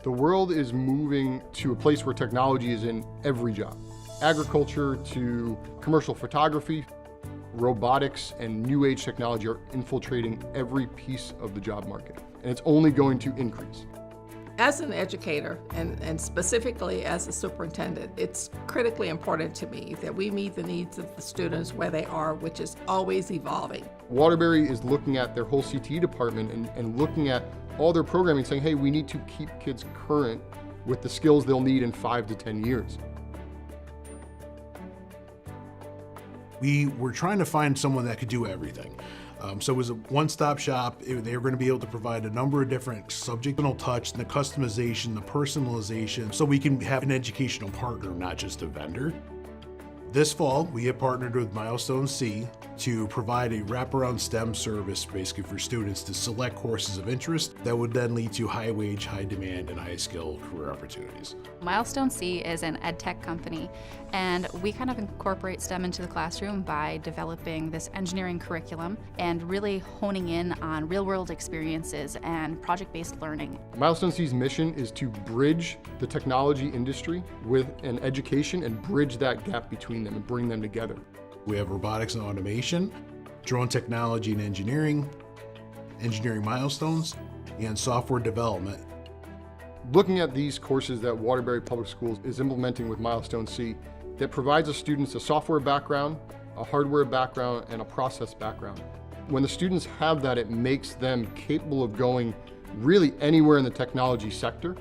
The world is moving to a place where technology is in every job. Agriculture to commercial photography, robotics and new age technology are infiltrating every piece of the job market, and it's only going to increase. As an educator, and specifically as a superintendent, it's critically important to me that we meet the needs of the students where they are, which is always evolving. Waterbury is looking at their whole CTE department and looking at all their programming, saying, hey, we need to keep kids current with the skills they'll need in 5 to 10 years. We were trying to find someone that could do everything. So it was a one-stop shop. They were going to be able to provide a number of different subjectal touch, the customization, the personalization, so we can have an educational partner, not just a vendor. This fall, we have partnered with Milestone C to provide a wraparound STEM service basically for students to select courses of interest that would then lead to high wage, high demand, and high skill career opportunities. Milestone C is an ed tech company, and we kind of incorporate STEM into the classroom by developing this engineering curriculum and really honing in on real-world experiences and project-based learning. Milestone C's mission is to bridge the technology industry with an education and bridge that gap between them and bring them together. We have robotics and automation, drone technology and engineering milestones, and software development. Looking at these courses that Waterbury Public Schools is implementing with Milestone C, that provides the students a software background, a hardware background, and a process background. When the students have that, it makes them capable of going really anywhere in the technology sector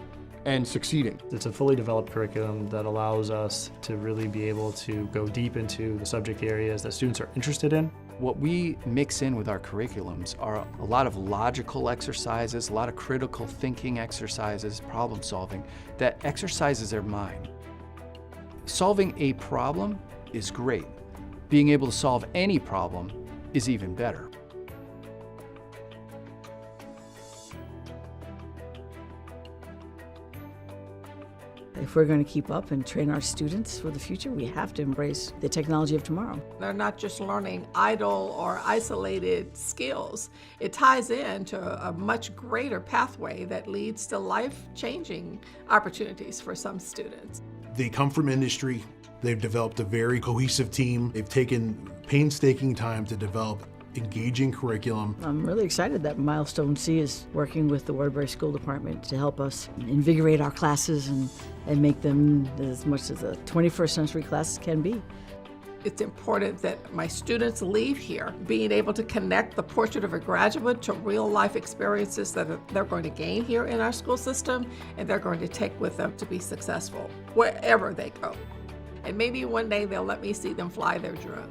and succeeding. It's a fully developed curriculum that allows us to really be able to go deep into the subject areas that students are interested in. What we mix in with our curriculums are a lot of logical exercises, a lot of critical thinking exercises, problem solving, that exercises their mind. Solving a problem is great. Being able to solve any problem is even better. If we're going to keep up and train our students for the future, we have to embrace the technology of tomorrow. They're not just learning idle or isolated skills. It ties into a much greater pathway that leads to life-changing opportunities for some students. They come from industry. They've developed a very cohesive team. They've taken painstaking time to develop engaging curriculum. I'm really excited that Milestone C is working with the Waterbury School Department to help us invigorate our classes and make them as much as a 21st century class can be. It's important that my students leave here being able to connect the portrait of a graduate to real life experiences that they're going to gain here in our school system and they're going to take with them to be successful wherever they go. And maybe one day they'll let me see them fly their drone.